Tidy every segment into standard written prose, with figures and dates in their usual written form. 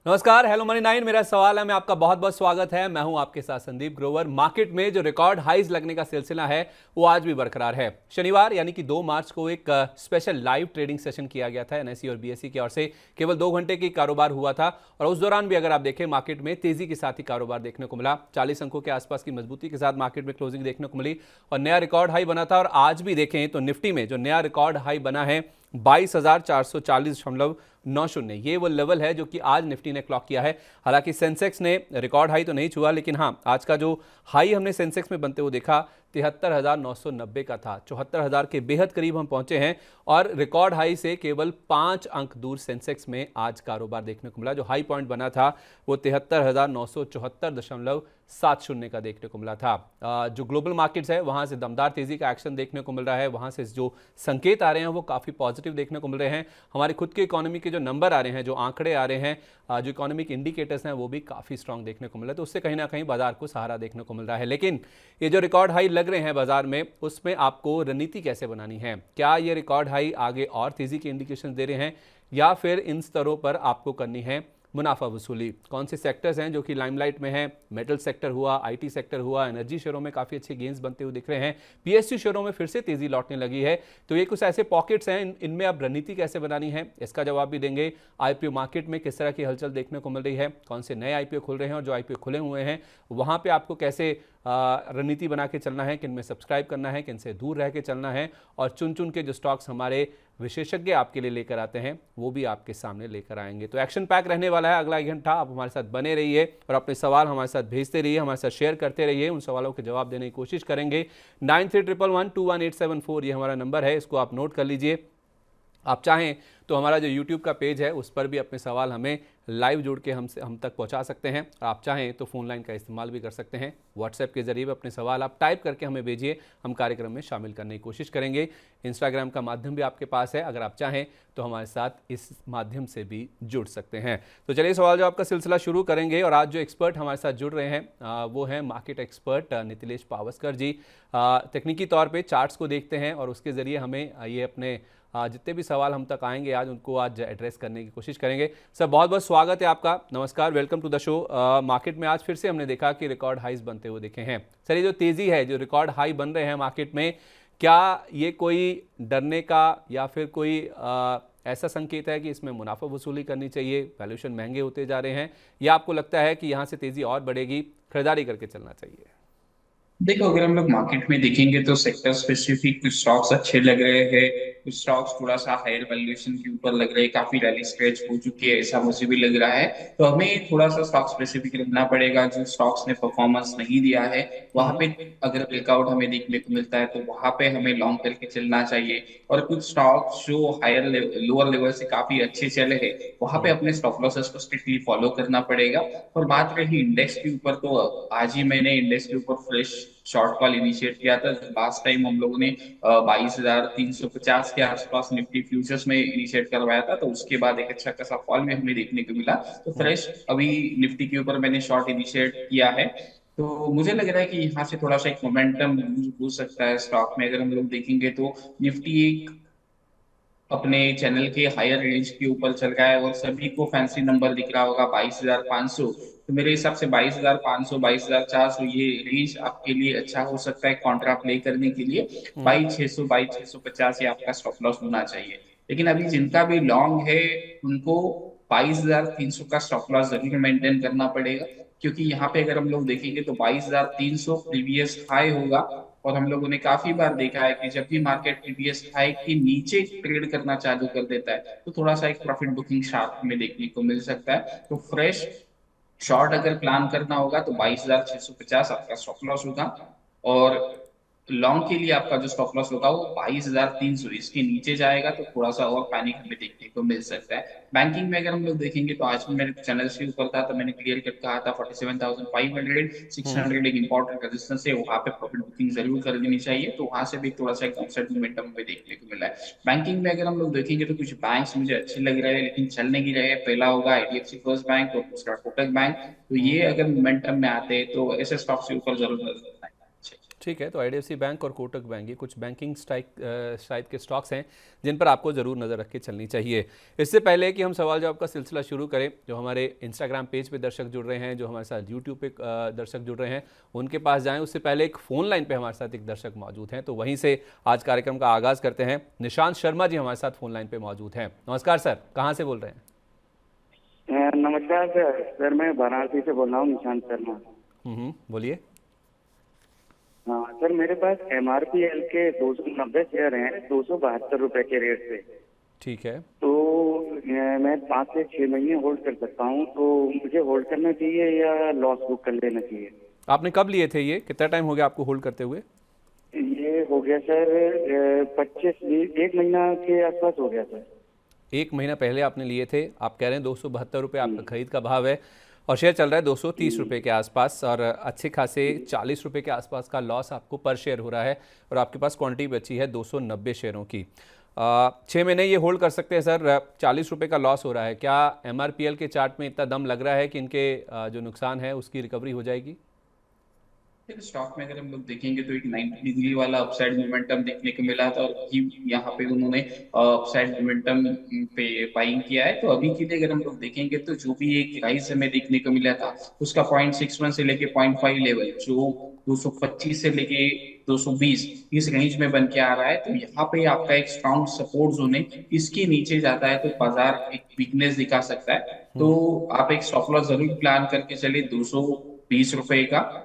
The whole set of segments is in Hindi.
नमस्कार, हेलो मनी 9। मेरा सवाल है, मैं आपका बहुत बहुत स्वागत है। मैं हूं आपके साथ संदीप ग्रोवर। मार्केट में जो रिकॉर्ड हाइज लगने का सिलसिला है वो आज भी बरकरार है। शनिवार यानी कि 2 मार्च को एक स्पेशल लाइव ट्रेडिंग सेशन किया गया था एनएसई और बीएसई की ओर से। केवल 2 घंटे की कारोबार हुआ था और उस दौरान भी अगर आप देखें मार्केट में तेजी के साथ ही कारोबार देखने को मिला। 40 अंकों के आसपास की मजबूती के साथ मार्केट में क्लोजिंग देखने को मिली और नया रिकॉर्ड हाई बना था। और आज भी देखें तो निफ्टी में जो नया रिकॉर्ड हाई बना है 22,440.90, ये वो लेवल है जो कि आज निफ्टी ने क्लॉक किया है। हालांकि सेंसेक्स ने रिकॉर्ड हाई तो नहीं छुआ, लेकिन हाँ, आज का जो हाई हमने सेंसेक्स में बनते हुए देखा 73,990 का था। 74,000 के बेहद करीब हम पहुंचे हैं और रिकॉर्ड हाई से केवल 5 अंक दूर सेंसेक्स में आज कारोबार देखने को मिला। जो हाई पॉइंट बना था वो 73,974.70 का देखने को मिला था। जो ग्लोबल मार्केट्स है वहां से दमदार तेजी का एक्शन देखने को मिल रहा है। वहां से जो संकेत आ रहे हैं वो काफी पॉजिटिव देखने को मिल रहे हैं। हमारी खुद की इकोनॉमी के जो नंबर आ रहे हैं, जो आंकड़े आ रहे हैं, जो इकोनॉमिक इंडिकेटर्स हैं वो भी काफी स्ट्रांग देखने को मिल रहा है। तो उससे कहीं ना कहीं बाजार को सहारा देखने को मिल रहा है। लेकिन ये जो रिकॉर्ड हाई लग रहे हैं बाजार में, उसमें आपको रणनीति कैसे बनानी है? क्या ये रिकॉर्ड हाई आगे और तेजी के इंडिकेशन दे रहे हैं या फिर इन स्तरों पर आपको करनी है मुनाफा वसूली? कौन से सेक्टर्स हैं जो कि लाइमलाइट में हैं? मेटल सेक्टर हुआ, आईटी सेक्टर हुआ, एनर्जी शेयरों में काफ़ी अच्छे गेंस बनते हुए दिख रहे हैं। पीएसयू शेयरों में फिर से तेजी लौटने लगी है। तो ये कुछ ऐसे पॉकेट्स हैं, इनमें अब रणनीति कैसे बनानी है, इसका जवाब भी देंगे। आईपीओ मार्केट में किस तरह की हलचल देखने को मिल रही है, कौन से नए आईपीओ खुल रहे हैं और जो आईपीओ खुले हुए हैं वहाँ पर आपको कैसे रणनीति बना के चलना है, किन में सब्सक्राइब करना है, किन से दूर रह के चलना है, और चुन चुन के जो स्टॉक्स हमारे विशेषज्ञ आपके लिए लेकर आते हैं वो भी आपके सामने लेकर आएंगे। तो एक्शन पैक रहने वाला है अगला 1 घंटा। आप हमारे साथ बने रहिए और अपने सवाल हमारे साथ भेजते रहिए, हमारे साथ शेयर करते रहिए। उन सवालों के जवाब देने की कोशिश करेंगे। 9311211874 ये हमारा नंबर है, इसको आप नोट कर लीजिए। आप चाहें तो हमारा जो YouTube का पेज है उस पर भी अपने सवाल हमें लाइव जोड़ के हम तक पहुंचा सकते हैं। और आप चाहें तो फ़ोन लाइन का इस्तेमाल भी कर सकते हैं। व्हाट्सएप के जरिए भी अपने सवाल आप टाइप करके हमें भेजिए, हम कार्यक्रम में शामिल करने की कोशिश करेंगे। इंस्टाग्राम का माध्यम भी आपके पास है, अगर आप चाहें तो हमारे साथ इस माध्यम से भी जुड़ सकते हैं। तो चलिए सवाल जवाब का सिलसिला शुरू करेंगे। और आज जो एक्सपर्ट हमारे साथ जुड़ रहे हैं वो हैं मार्केट एक्सपर्ट नितिलेश पावस्कर जी। तकनीकी तौर पर चार्ट्स को देखते हैं और उसके ज़रिए हमें ये अपने जितने भी सवाल हम तक आएंगे आज उनको आज एड्रेस करने की कोशिश करेंगे। सर, बहुत बहुत स्वागत है आपका। नमस्कार, welcome to the show. Market में आज फिर से हमने देखा कि रिकॉर्ड हाईज बनते हुए दिखे हैं। सर, ये जो तेज़ी है, जो रिकॉर्ड हाई बन रहे हैं मार्केट में, क्या ये कोई डरने का या फिर कोई ऐसा संकेत है कि इसमें मुनाफा वसूली करनी चाहिए, वैल्यूएशन महंगे होते जा रहे हैं, या आपको लगता है कि यहाँ से तेज़ी और बढ़ेगी, खरीदारी करके चलना चाहिए? देखो, अगर हम लोग मार्केट में देखेंगे तो सेक्टर स्पेसिफिक कुछ स्टॉक्स अच्छे लग रहे हैं, कुछ स्टॉक्स थोड़ा सा हायर वैल्यूएशन के ऊपर लग रहे हैं, काफी रैली स्ट्रेच हो चुकी है, ऐसा मुझे भी लग रहा है। तो हमें थोड़ा सा स्टॉक स्पेसिफिक रहना पड़ेगा। जो स्टॉक्स ने परफॉर्मेंस नहीं दिया है वहां पे अगर ब्रेकआउट हमें देखने को मिलता है तो वहां पे हमें लॉन्ग करके चलना चाहिए। और कुछ स्टॉक्स जो हायर लोअर लेवल से काफी अच्छे चले हैं वहां पे अपने स्टॉप लॉसेस को स्ट्रिक्टली फॉलो करना पड़ेगा। और बात रही इंडेक्स के ऊपर, तो आज ही मैंने इंडेक्स के ऊपर फ्रेश शॉर्ट कॉल इनिशिएट किया था। लास्ट टाइम हम लोगों ने 22,350 के आसपास निफ्टी फ्यूचर्स में इनिशिएट करवाया था, तो उसके बाद एक अच्छा खासा फॉल में हमें देखने को मिला। तो फ्रेश अभी निफ्टी के ऊपर मैंने शॉर्ट इनिशिएट किया है। तो मुझे लग रहा है कि यहाँ से थोड़ा सा एक मोमेंटम यूज हो सकता है स्टॉक में। अगर हम लोग देखेंगे तो निफ्टी एक अपने चैनल के हायर रेंज के ऊपर चल रहा है और सभी को फैंसी नंबर दिख रहा होगा 22,500। तो मेरे हिसाब से 22,500 22,400 ये रेंज आपके लिए अच्छा हो सकता है कॉन्ट्रा प्ले करने के लिए। 22,600 22,650 ये आपका स्टॉप लॉस होना चाहिए। लेकिन अभी जिनका भी लॉन्ग है उनको 22,300 का स्टॉप लॉस जरूर मेंटेन करना पड़ेगा, क्योंकि यहाँ पे अगर हम लोग देखेंगे तो 22,300 प्रीवियस हाई होगा। और हम लोगों ने काफी बार देखा है कि जब भी मार्केट प्रीवियस हाई के नीचे ट्रेड करना चालू कर देता है तो थोड़ा सा एक प्रॉफिट बुकिंग शार्प में देखने को मिल सकता है। तो फ्रेश शॉर्ट अगर प्लान करना होगा तो 22,650 आपका स्टॉप लॉस होगा। और लॉन्ग के लिए आपका जो स्टॉप लॉस होगा वो 22,300, इसके नीचे जाएगा तो थोड़ा सा और पैनिक हमें देखने को मिल सकता है। बैंकिंग में अगर हम लोग देखेंगे तो आज भी मेरे चैनल के ऊपर था तो मैंने क्लियर कट कहा था 47,500 600 एक इंपॉर्टेंट रेजिस्टेंस है, वहां पे प्रॉफिट बुकिंग जरूर कर लेनी चाहिए। तो वहां से भी थोड़ा सा एक अपसाइड मोमेंटम हमें देखने को मिला है। बैंकिंग में अगर हम लोग देखेंगे तो कुछ बैंक्स मुझे अच्छे लग रहे हैं लेकिन चल नहीं रहे हैं। पहला होगा आईडीएफसी फर्स्ट बैंक और दूसरा कोटक बैंक। तो ये अगर मोमेंटम में आते हैं तो ऐसे स्टॉक्स के ऊपर जरूर नजर रखना चाहिए। ठीक है, तो आईडीएफसी बैंक और कोटक बैंक ये कुछ बैंकिंग स्ट्राइक के स्टॉक्स हैं जिन पर आपको ज़रूर नज़र रख के चलनी चाहिए। इससे पहले कि हम सवाल जवाब का सिलसिला शुरू करें, जो हमारे इंस्टाग्राम पेज पे दर्शक जुड़ रहे हैं, जो हमारे साथ यूट्यूब पे दर्शक जुड़ रहे हैं, उनके पास जाएं। उससे पहले एक फ़ोन लाइन पे हमारे साथ एक दर्शक मौजूद हैं, तो वहीं से आज कार्यक्रम का आगाज़ करते हैं। निशांत शर्मा जी हमारे साथ फ़ोन लाइन पर मौजूद हैं। नमस्कार सर, कहाँ से बोल रहे हैं? नमस्कार सर मैं वाराणसी से बोल रहा हूँ, निशांत शर्मा। बोलिए। हाँ सर, मेरे पास MRPL के 290 शेयर हैं, 272 रुपए के रेट से। ठीक है। तो मैं 5 से 6 महीने होल्ड कर सकता हूँ, तो मुझे होल्ड करना चाहिए या लॉस बुक कर लेना चाहिए? आपने कब लिए थे ये? कितना टाइम हो गया आपको होल्ड करते हुए? ये हो गया सर 1 महीना के आसपास हो गया सर। 1 महीना पहले आपने लिए थे। आप कह रहे हैं 272 रुपये आपका खरीद का भाव है और शेयर चल रहा है 230 रुपये के आसपास, और अच्छे खासे 40 रुपये के आसपास का लॉस आपको पर शेयर हो रहा है, और आपके पास क्वांटिटी बची है 290 शेयरों की। 6 महीने ये होल्ड कर सकते हैं सर। 40 रुपये का लॉस हो रहा है, क्या MRPL के चार्ट में इतना दम लग रहा है कि इनके जो नुकसान है उसकी रिकवरी हो जाएगी? स्टॉक में अगर हम लोग देखेंगे तो एक 90 डिग्री वाला अपसाइड मोमेंटम देखने को मिला था, और यहाँ पे उन्होंने अपसाइड मोमेंटम पे बाइंग किया है। तो अभी के लिए अगर हम लोग देखेंगे तो जो भी एक राइज हमें देखने को मिला था, उसका 0.61 से लेके 0.5 लेवल जो 225 से लेके 220 इस रेंज में बन के आ रहा है, तो यहाँ पे आपका एक स्ट्रॉन्ग सपोर्ट जोन है। इसके नीचे जाता है तो बाजार एक वीकनेस दिखा सकता है। तो आप एक स्टॉप लॉस जरूर प्लान करके चले 220 रुपए का,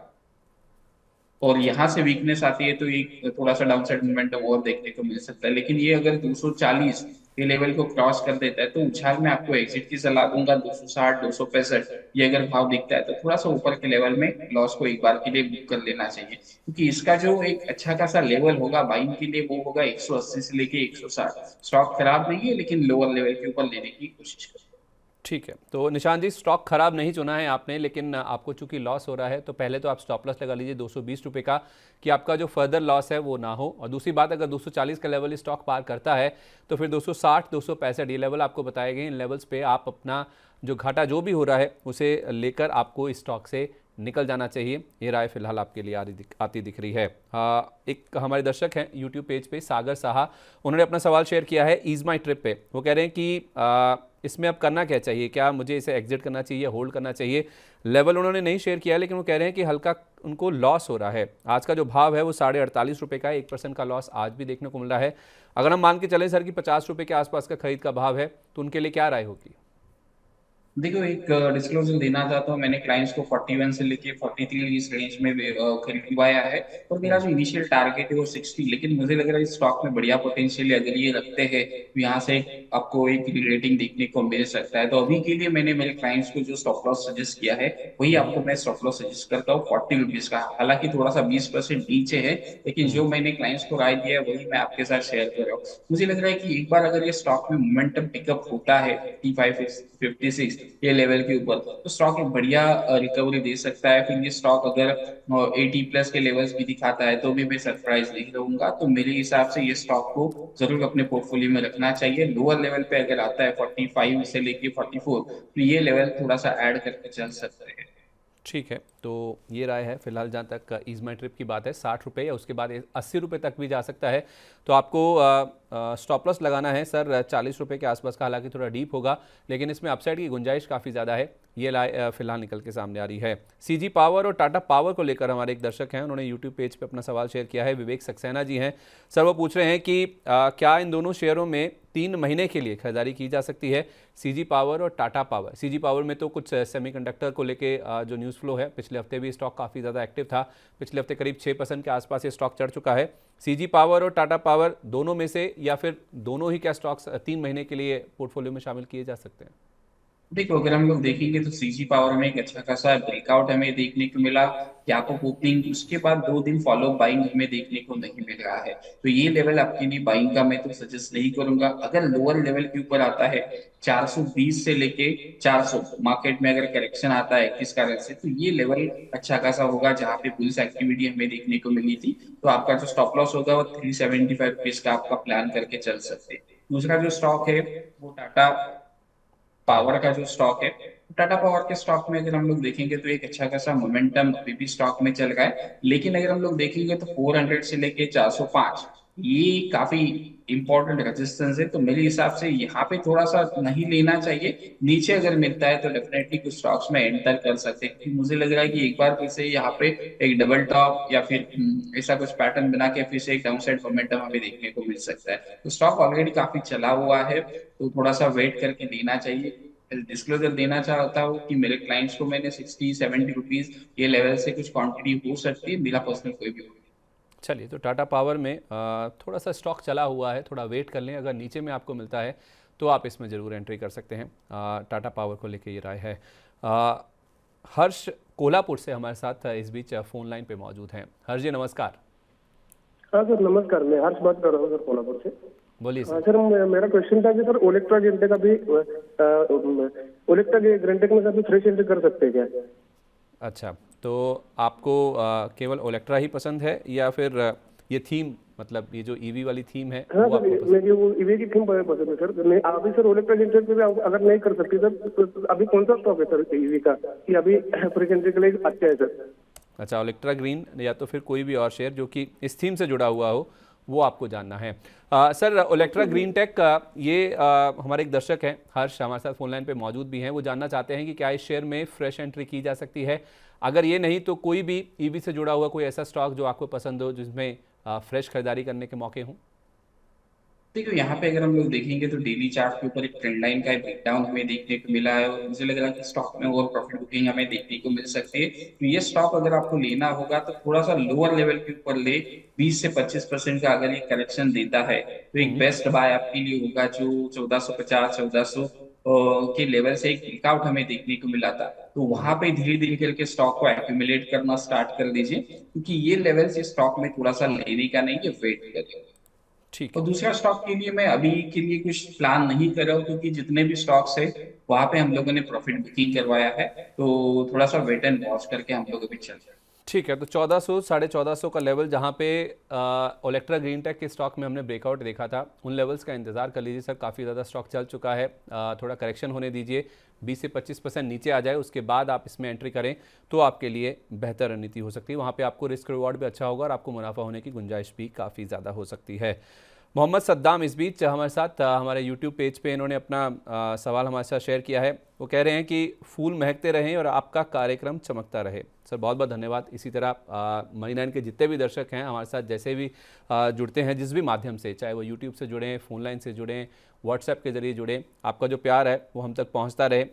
और यहाँ से वीकनेस आती है तो एक थोड़ा सा डाउनसाइड मोमेंटम और देखने को मिल सकता है। लेकिन ये अगर 240 के लेवल को क्रॉस कर देता है तो उछाल में आपको एग्जिट की सलाह दूंगा। 260 265 ये अगर भाव दिखता है तो थोड़ा सा ऊपर के लेवल में लॉस को एक बार के लिए बुक कर लेना चाहिए, क्योंकि इसका जो एक अच्छा खासा लेवल होगा बाइंग के लिए वो होगा 180 से लेके 160। स्टॉक खराब नहीं है, लेकिन लोअर लेवल के ऊपर लेने की कोशिश करें। ठीक है, तो निशान जी स्टॉक खराब नहीं चुना है आपने, लेकिन आपको चूंकि लॉस हो रहा है तो पहले तो आप स्टॉप लॉस लगा लीजिए 220 रुपये का, कि आपका जो फर्दर लॉस है वो ना हो। और दूसरी बात, अगर 240 का लेवल स्टॉक पार करता है तो फिर 260 265 ये लेवल आपको बताए गए, इन लेवल्स पे आप अपना जो घाटा जो भी हो रहा है उसे लेकर आपको इस स्टॉक से निकल जाना चाहिए। ये राय फिलहाल आपके लिए आती दिख रही है। एक हमारे दर्शक हैं यूट्यूब पेज पे सागर साहा, उन्होंने अपना सवाल शेयर किया है ईज माई ट्रिप पे। वो कह रहे हैं कि इसमें अब करना क्या चाहिए, क्या मुझे इसे एग्जिट करना चाहिए, होल्ड करना चाहिए? लेवल उन्होंने नहीं शेयर किया, लेकिन वो कह रहे हैं कि हल्का उनको लॉस हो रहा है। आज का जो भाव है वो 48.5 रुपये का है, 1% का लॉस आज भी देखने को मिल रहा है। अगर हम मान के चलें सर कि 50 रुपये के आसपास का खरीद का भाव है, तो उनके लिए क्या राय होगी? देखो, एक डिस्क्लोजर देना चाहता हूँ। मैंने क्लाइंट्स को 41 से लेके 43 इस रेंज में खरीदवाया है, और मेरा जो इनिशियल टारगेट है वो 60। लेकिन मुझे लग रहा है इस स्टॉक में बढ़िया पोटेंशियल है, अगर ये रखते हैं तो यहाँ से आपको एक रेटिंग देखने को मिल सकता है। तो अभी के लिए मैंने मेरे क्लाइंट्स को जो स्टॉप लॉस सजेस्ट किया है वही आपको मैं स्टॉप लॉस सजेस्ट करता हूँ 40 रुपीज का। हालांकि थोड़ा सा 20% नीचे है, लेकिन जो मैंने क्लाइंट्स को राय दिया है वही मैं आपके साथ शेयर कर रहा हूँ। मुझे लग रहा है कि एक बार अगर ये स्टॉक में मोमेंटम पिकअप होता है 55 56 ये लेवल के ऊपर, तो स्टॉक एक बढ़िया रिकवरी दे सकता है। फिर ये स्टॉक अगर 80 प्लस के लेवल्स भी दिखाता है तो भी मैं सरप्राइज नहीं रहूंगा। तो मेरे हिसाब से ये स्टॉक को जरूर अपने पोर्टफोलियो में रखना चाहिए। लोअर लेवल पे अगर आता है 45 से लेके 44, तो ये लेवल थोड़ा सा ऐड करके चल सकते हैं। ठीक है, तो ये राय है फिलहाल। जहाँ तक ईज माई ट्रिप की बात है, 60 रुपये या उसके बाद 80 रुपये तक भी जा सकता है। तो आपको स्टॉप लॉस लगाना है सर 40 रुपये के आसपास का, हालांकि थोड़ा डीप होगा, लेकिन इसमें अपसाइड की गुंजाइश काफ़ी ज़्यादा है। ये राय फिलहाल निकल के सामने आ रही है। CG पावर और टाटा पावर को लेकर हमारे एक दर्शक हैं, उन्होंने यूट्यूब पेज पे अपना सवाल शेयर किया है। विवेक सक्सेना जी हैं सर, वो पूछ रहे हैं कि क्या इन दोनों शेयरों में 3 महीने के लिए खरीदारी की जा सकती है, CG पावर और टाटा पावर? CG पावर में तो कुछ सेमीकंडक्टर को लेके जो न्यूज़ फ्लो है, पिछले हफ्ते भी स्टॉक काफ़ी ज़्यादा एक्टिव था। पिछले हफ्ते करीब 6% के आसपास ये स्टॉक चढ़ चुका है। CG पावर और टाटा पावर दोनों में से, या फिर दोनों ही क्या स्टॉक्स 3 महीने के लिए पोर्टफोलियो में शामिल किए जा सकते हैं? देखो, अगर हम लोग देखेंगे तो CG पावर में एक अच्छा खासा ब्रेकआउट हमें देखने को मिला। गैप अप ओपनिंग, उसके बाद 2 दिन फॉलो बाइंग हमें देखने को नहीं मिल रहा है। तो ये लेवल आपके लिए बाइंग का मैं तो सजेस्ट नहीं करूंगा। अगर लोअर लेवल के ऊपर आता है 420 से लेके 400, मार्केट में अगर करेक्शन आता है किस कारण से, तो ये लेवल अच्छा खासा होगा जहां पे बुलिश एक्टिविटी हमें देखने को मिली थी। तो आपका जो स्टॉप लॉस होगा वो 375 रुपीज का आपका प्लान करके चल सकते हैं। दूसरा जो स्टॉक है वो टाटा पावर का जो स्टॉक है, टाटा पावर के स्टॉक में अगर हम लोग देखेंगे तो एक अच्छा खासा मोमेंटम अभी भी स्टॉक में चल रहा है, लेकिन अगर हम लोग देखेंगे तो 400 से लेके 405 ये काफी इंपॉर्टेंट रेजिस्टेंस है। तो मेरे हिसाब से यहाँ पे थोड़ा सा नहीं लेना चाहिए, नीचे अगर मिलता है तो डेफिनेटली कुछ स्टॉक्स में एंटर कर सकते हैं, क्योंकि मुझे लग रहा है कि एक बार फिर से यहाँ पे एक डबल टॉप या फिर ऐसा कुछ पैटर्न बना के फिर से एक डाउनसाइड मोमेंटम हमें देखने को मिल सकता है। तो स्टॉक ऑलरेडी काफी चला हुआ है, तो थोड़ा सा वेट करके लेना चाहिए। डिस्क्लोजर देना चाहता हूँ कि मेरे क्लाइंट्स को मैंने 60-70 रुपीज ये लेवल से कुछ क्वांटिटी हो सकती है, मेरा पर्सनल कोई भी। चलिए, तो टाटा पावर में थोड़ा सा स्टॉक चला हुआ है, थोड़ा वेट कर लें, अगर नीचे में आपको मिलता है तो आप इसमें ज़रूर एंट्री कर सकते हैं। टाटा पावर को लेके ये राय है। हर्ष कोल्हापुर से हमारे साथ इस बीच फ़ोन लाइन पे मौजूद हैं। हर्ष जी नमस्कार। हाँ सर नमस्कार, मैं हर्ष बात कर रहा हूँ सर कोल्हापुर से। बोलिए हाँ सर। सर, मेरा क्वेश्चन था कि सर ओलेक्ट्रा ग्रीनटेक अभी ओलेक्ट्रा ग्रीनटेक में अभी फ्रेश एंट्री कर सकते हैं क्या? अच्छा, तो आपको केवल ओलेक्ट्रा ही पसंद है या फिर ये थीम, मतलब ये जो ईवी वाली थीम है हाँ वो सर, आपको पसंद? मेरी वो ईवी की थीम पसंद है सर। नहीं अभी सर ओलेक्ट्रा ग्रीनटेक में भी अगर नहीं कर सकती सर तो अभी कौन सा स्टॉक है सर ईवी का कि अभी फ्रेश एंट्री के लिए अच्छा है सर? अच्छा, ओलेक्ट्रा ग्रीन या तो फिर कोई भी और शेयर जो कि इस थीम से जुड़ा हुआ हो वो आपको जानना है। सर ओलेक्ट्रा ग्रीन टेक ये हमारे एक दर्शक हैं हर्ष, हमारे साथ फोन लाइन पे मौजूद भी हैं, वो जानना चाहते हैं कि क्या इस शेयर में फ्रेश एंट्री की जा सकती है। अगर ये नहीं तो कोई भी ईवी से जुड़ा हुआ कोई ऐसा स्टॉक जो आपको पसंद हो जिसमें फ्रेश खरीदारी करने के मौके हों। देखो यहाँ पे अगर हम लोग देखेंगे तो डेली चार्ट के ऊपर एक ट्रेंड लाइन का ब्रेकडाउन हमें देखने को मिला है, और मुझे लग रहा है कि स्टॉक में और प्रॉफिट बुकिंग हमें देखने को मिल सकती है। तो ये स्टॉक अगर आपको लेना होगा तो थोड़ा सा लोअर लेवल के ऊपर ले, 20 से 25% का अगर ये करेक्शन देता है तो एक बेस्ट बाय आपके लिए होगा, जो 1450-1400 के लेवल से एक ब्रेकआउट हमें देखने को मिला था। तो वहां पे धीरे धीरे करके स्टॉक को एक्यूमुलेट करना स्टार्ट कर दीजिए, क्योंकि ये लेवल से स्टॉक में थोड़ा सा लेने का नहीं है, वेट करिए। ठीक और है। दूसरा स्टॉक के लिए मैं अभी के लिए कुछ प्लान नहीं कर रहा हूँ, क्योंकि जितने भी स्टॉक्स है वहां पे हम लोगों ने प्रॉफिट बुकिंग करवाया है, तो थोड़ा सा वेट एंड वॉच करके हम लोग अभी चल रहे हैं। ठीक है, तो 1400 1450 का लेवल जहाँ पे ओलेक्ट्रा ग्रीन टेक के स्टॉक में हमने ब्रेकआउट देखा था, उन लेवल्स का इंतजार कर लीजिए सर। काफ़ी ज़्यादा स्टॉक चल चुका है, थोड़ा करेक्शन होने दीजिए, 20 से 25% नीचे आ जाए, उसके बाद आप इसमें एंट्री करें तो आपके लिए बेहतर रणनीति हो सकती है। वहाँ पे आपको रिस्क रिवॉर्ड भी अच्छा होगा और आपको मुनाफा होने की गुंजाइश भी काफ़ी ज़्यादा हो सकती है। मोहम्मद सद्दाम इस बीच हमारे साथ हमारे यूट्यूब पेज पे इन्होंने अपना सवाल हमारे साथ शेयर किया है। वो कह रहे हैं कि फूल महकते रहें और आपका कार्यक्रम चमकता रहे। सर बहुत बहुत धन्यवाद। इसी तरह मनी नाइन के जितने भी दर्शक हैं हमारे साथ जैसे भी जुड़ते हैं जिस भी माध्यम से, चाहे वो यूट्यूब से जुड़ें, फ़ोन लाइन से जुड़ें, व्हाट्सएप के ज़रिए जुड़ें, आपका जो प्यार है वो हम तक पहुंचता रहे,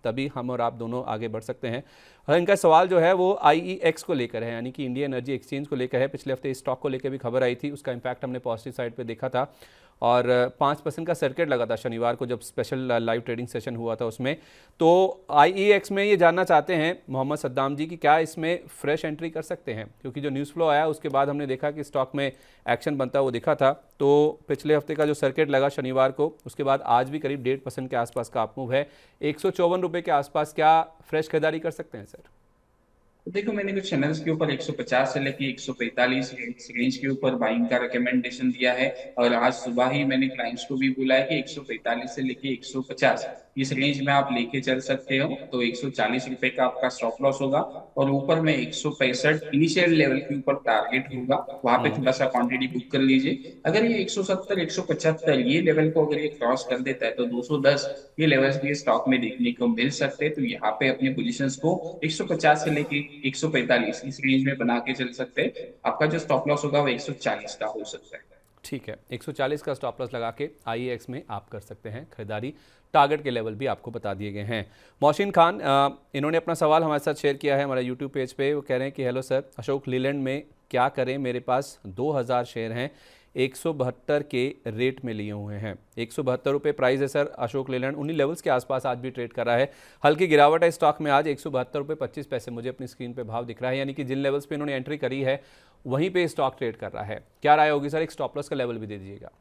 तभी हम और आप दोनों आगे बढ़ सकते हैं। और इनका सवाल जो है वो IEX को लेकर है, यानी कि इंडियन एनर्जी एक्सचेंज को लेकर है। पिछले हफ्ते इस स्टॉक को लेकर भी खबर आई थी, उसका इम्पैक्ट हमने पॉजिटिव साइड पे देखा था और 5% का सर्किट लगा था शनिवार को जब स्पेशल लाइव ट्रेडिंग सेशन हुआ था उसमें। तो IEX में ये जानना चाहते हैं मोहम्मद सद्दाम जी कि क्या इसमें फ्रेश एंट्री कर सकते हैं, क्योंकि जो न्यूज़ फ्लो आया उसके बाद हमने देखा कि स्टॉक में एक्शन बनता हुआ दिखा था। तो पिछले हफ्ते का जो सर्किट लगा शनिवार को, उसके बाद आज भी करीब 1.5% के आसपास का अप मूव है, 154 रुपये के आसपास। क्या फ्रेश खरीदारी कर सकते हैं सर? तो देखो मैंने कुछ चैनल्स के ऊपर 150 से लेके 145 रेंज के ऊपर बाइंग का रिकमेंडेशन दिया है, और आज सुबह ही मैंने क्लाइंट्स को भी बोला है कि 145 से लेके 150 इस रेंज में आप लेके चल सकते हो। तो 140 रुपए का आपका स्टॉप लॉस होगा, और ऊपर में 165 इनिशियल लेवल के ऊपर टारगेट होगा, वहां पे थोड़ा सा क्वांटिटी बुक कर लीजिए। अगर ये 170 175 ये लेवल को अगर ये क्रॉस कर देता है तो 210 ये लेवल्स भी स्टॉक में देखने को मिल सकते हैं। तो यहाँ पे अपने पोजीशंस को 150 से लेके 145 इस रेंज में बना के चल सकते हैं। आपका जो स्टॉप लॉस होगा वो 140 का हो सकता है। ठीक है, 140 का स्टॉप लॉस लगा के IEX में आप कर सकते हैं खरीदारी। टारगेट के लेवल भी आपको बता दिए गए हैं। मोहसिन खान इन्होंने अपना सवाल हमारे साथ शेयर किया है हमारे यूट्यूब पेज पे। वो कह रहे हैं कि हेलो सर, अशोक लीलैंड में क्या करें, मेरे पास 2000 शेयर हैं, 172 के रेट में लिए हुए हैं। 172 रुपये प्राइस है सर। अशोक लीलैंड उन्हीं लेवल्स के आसपास आज भी ट्रेड कर रहा है। हल्की गिरावट है स्टॉक में आज, 172 रुपये 25 पैसे मुझे अपनी स्क्रीन पे भाव दिख रहा है, यानी कि जिन लेवल्स पे इन्होंने एंट्री करी है वहीं पे स्टॉक ट्रेड कर रहा है। क्या राय होगी सर? एक स्टॉप लॉस का लेवल भी दे दीजिएगा।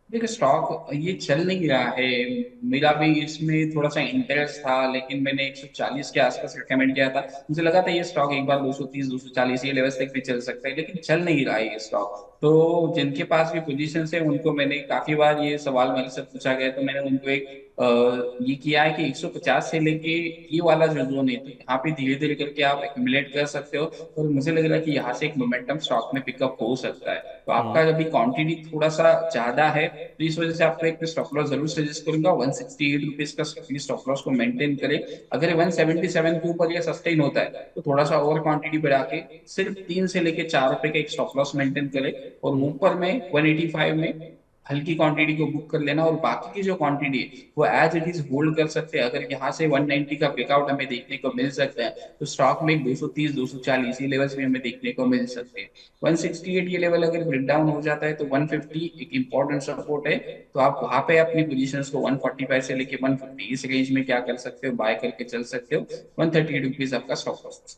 देखिए स्टॉक ये चल नहीं रहा है, मेरा भी इसमें थोड़ा सा इंटरेस्ट था, लेकिन मैंने 140 के आसपास रिकमेंड किया था। मुझे लगा था ये स्टॉक एक बार 230 240 ये लेवल्स तक भी चल सकता है, लेकिन चल नहीं रहा है ये स्टॉक। तो जिनके पास भी पोजीशन है उनको मैंने काफी बार ये सवाल मेरे से पूछा गया, तो मैंने उनको ये किया है कि 150 से लेके ये वाला जो जोन है, तो यहाँ पे धीरे धीरे करके आप एक्यूमुलेट कर सकते हो। और मुझे लग रहा है कि यहाँ से एक मोमेंटम स्टॉक में पिकअप हो सकता है। तो आपका अभी क्वांटिटी थोड़ा सा ज्यादा है, तो इस वजह से आपको एक स्टॉप लॉस जरूर सजेस्ट करूंगा। 168 रुपीज का स्टॉप लॉस को मेंटेन करें। अगर 177 के ऊपर ये सस्टेन होता है तो थोड़ा सा ओवर क्वांटिटी बढ़ा के सिर्फ 3 से लेके 4 रुपए का एक स्टॉप लॉस मेंटेन करें, और ऊपर में 185 में हल्की क्वांटिटी को बुक कर लेना, और बाकी की जो क्वांटिटी है वो एज इट इज होल्ड कर सकते हैं। अगर यहाँ से 190 का ब्रेकआउट हमें देखने को मिल सकता है तो स्टॉक में 230 240 ये लेवल्स भी हमें देखने को मिल सकते हैं। 168 ये लेवल अगर ब्रेक डाउन हो जाता है तो 150 एक इंपॉर्टेंट सपोर्ट है। तो आप वहां पे अपनी पोजीशंस को 145 से लेके 150 इस रेंज में क्या कर सकते हो, बाय करके चल सकते हो। 130 रुपीज आपका स्टॉप लॉस।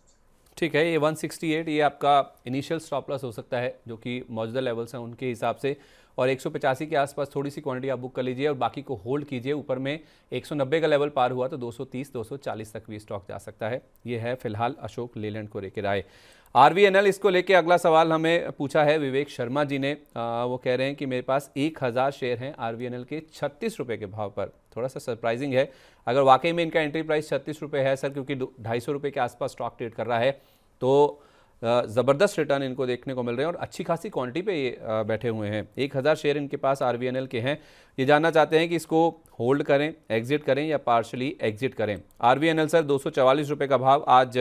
ठीक है, ये 168 ये आपका इनिशियल स्टॉप लॉस हो सकता है जो कि मौजूदा लेवल्स हैं उनके हिसाब से, और 185 के आसपास थोड़ी सी क्वांटिटी आप बुक कर लीजिए और बाकी को होल्ड कीजिए। ऊपर में 190 का लेवल पार हुआ तो 230 240 तक भी स्टॉक जा सकता है। ये है फिलहाल अशोक लेलैंड को लेकर आए। आरवीएनएल, इसको लेके अगला सवाल हमें पूछा है विवेक शर्मा जी ने। वो कह रहे हैं कि मेरे पास 1000 शेयर हैं आरवीएनएल के 36 रुपये के भाव पर। थोड़ा सा सरप्राइजिंग है अगर वाकई में इनका एंट्री प्राइस 36 रुपये है सर, क्योंकि 250 रुपये के आसपास स्टॉक ट्रेड कर रहा है, तो ज़बरदस्त रिटर्न इनको देखने को मिल रहे हैं और अच्छी खासी क्वांटिटी पे ये बैठे हुए हैं। 1000 शेयर इनके पास आरवीएनएल के हैं। ये जानना चाहते हैं कि इसको होल्ड करें, एग्जिट करें या पार्शली एग्जिट करें। आरवीएनएल सर 244 रुपये का भाव आज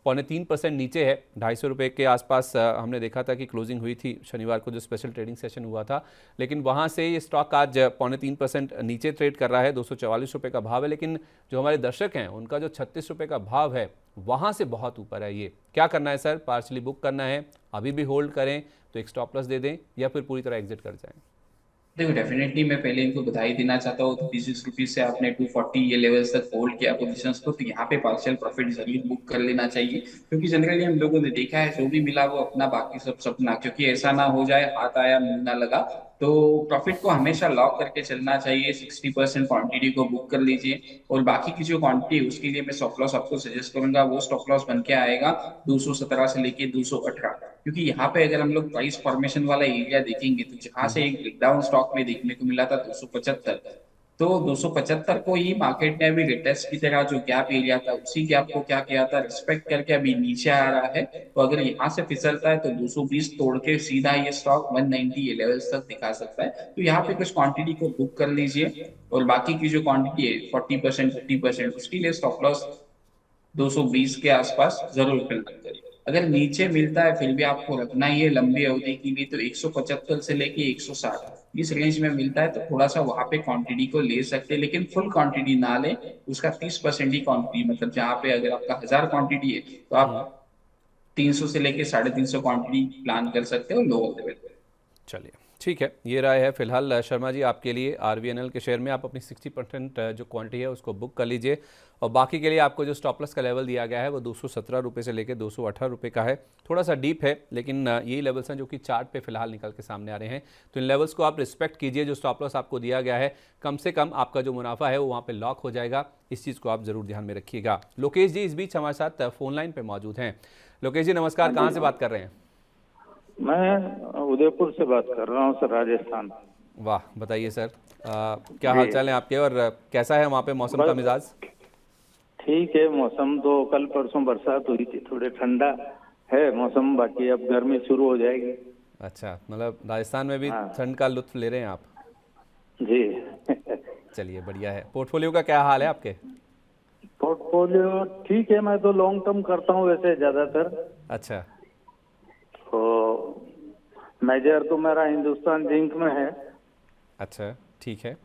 0.3% नीचे है। 250 रुपये के आसपास हमने देखा था कि क्लोजिंग हुई थी शनिवार को जो स्पेशल ट्रेडिंग सेशन हुआ था, लेकिन वहाँ से ये स्टॉक आज 0.3% नीचे ट्रेड कर रहा है। 244 रुपये का भाव है, लेकिन जो हमारे दर्शक हैं उनका जो 36 रुपये का भाव है वहाँ से बहुत ऊपर है। ये क्या करना है सर? पार्शली बुक करना है, अभी भी होल्ड करें तो एक स्टॉप लॉस दे दें, या फिर पूरी तरह एग्जिट कर जाएं? देखो डेफिनेटली मैं पहले इनको बधाई देना चाहता हूँ। 36 रुपीज से आपने 240 ये लेवल्स तक होल्ड किया पोजीशंस को, तो यहाँ पे पार्शियल प्रॉफिट जरूर बुक कर लेना चाहिए। क्योंकि जनरली हम लोगों ने देखा है जो भी मिला वो अपना, बाकी सब सपना। क्योंकि ऐसा ना हो जाए हाथ आया मुंह ना लगा, तो प्रॉफिट को हमेशा लॉक करके चलना चाहिए। 60% क्वांटिटी को बुक कर लीजिए, और बाकी की जो क्वांटिटी है उसके लिए मैं स्टॉप लॉस आपको सजेस्ट करूंगा। वो स्टॉप लॉस बन के आएगा 217 से लेके 218। क्योंकि यहाँ पे अगर हम लोग प्राइस फॉर्मेशन वाला एरिया देखेंगे तो जहां से एक ब्रेकडाउन स्टॉक में देखने को मिला था 275, तो 275 को ही मार्केट ने अभी रिटेस्ट की तरह जो गैप एरिया था उसी गैप को क्या किया था, रिस्पेक्ट करके अभी नीचे आ रहा है। तो अगर यहाँ से फिसलता है तो 220 तोड़ के सीधा ये स्टॉक 190 ये लेवल्स तक दिखा सकता है। तो यहाँ पे कुछ क्वांटिटी को बुक कर लीजिए, और बाकी की जो क्वांटिटी है 40% 50% उसके लिए स्टॉप लॉस 220 के आसपास जरूर फिल्टर करिए। अगर नीचे मिलता है फिर भी आपको रखना ही है लंबी अवधि के लिए, तो 175 से लेके 160 इस रेंज में मिलता है तो थोड़ा सा वहां पे क्वांटिटी को ले सकते हैं, लेकिन फुल क्वांटिटी ना ले। उसका 30% ही क्वांटिटी, मतलब जहां पे अगर आपका 1000 क्वांटिटी है तो आप 300 से लेके 350 क्वांटिटी प्लान कर सकते हो लोअर लेवल पे। चलिए ठीक है, ये राय है फिलहाल शर्मा जी आपके लिए। आरवीएनएल के शेयर में आप अपनी 60% जो क्वांटिटी है उसको बुक कर लीजिए, और बाकी के लिए आपको जो स्टॉप लॉस का लेवल दिया गया है वो 217 रुपये से लेकर 218 रुपये का है। थोड़ा सा डीप है, लेकिन यही लेवल्स हैं जो कि चार्ट पे फिलहाल निकल के सामने आ रहे हैं। तो इन लेवल्स को आप रिस्पेक्ट कीजिए। जो स्टॉप लॉस आपको दिया गया है कम से कम आपका जो मुनाफा है वो वहाँ पर लॉक हो जाएगा। इस चीज़ को आप ज़रूर ध्यान में रखिएगा। लोकेश जी इस बीच हमारे साथ फ़ोन लाइन पर मौजूद हैं। लोकेश जी नमस्कार, कहाँ से बात कर रहे हैं? मैं उदयपुर से बात कर रहा हूँ सर, राजस्थान। वाह, बताइए सर, क्या हाल चाल है आपके, और कैसा है वहाँ पे मौसम का मिजाज? ठीक है, मौसम तो कल परसों बरसात हुई थी, थोड़े ठंडा है मौसम, बाकी अब गर्मी शुरू हो जाएगी। अच्छा, मतलब राजस्थान में भी हाँ। ठंड का लुत्फ ले रहे हैं आप? जी। चलिए बढ़िया है। पोर्टफोलियो का क्या हाल है आपके? पोर्टफोलियो ठीक है, मैं तो लॉन्ग टर्म करता हूँ वैसे ज्यादातर। अच्छा, तो मेजर तो मेरा हिंदुस्तान जिंक में है। अच्छा ठीक है।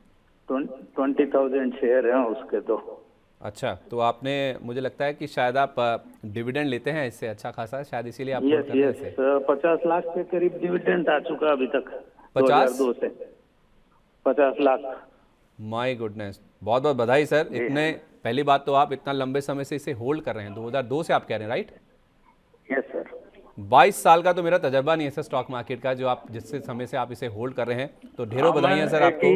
20,000 शेयर हैं उसके। तो अच्छा, तो आपने, मुझे लगता है कि शायद आप डिविडेंड लेते हैं इससे अच्छा खासा, शायद इसीलिए आप होल्ड कर रहे हैं इसे। 50 लाख के करीब डिविडेंड आ चुका अभी तक। 50? 2002 से 50 लाख। माय गुडनेस, बहुत बहुत बधाई सर। इतने, पहली बात तो आप इतना लंबे समय से इसे होल्ड कर रहे हैं, 2002 से आप कह रहे हैं, राइट? Yes sir. 22 साल का तो मेरा तजर्बा नहीं है सर स्टॉक मार्केट का, जो आप जिससे समय से आप इसे होल्ड कर रहे हैं, तो ढेरों बधाई है सर आपको।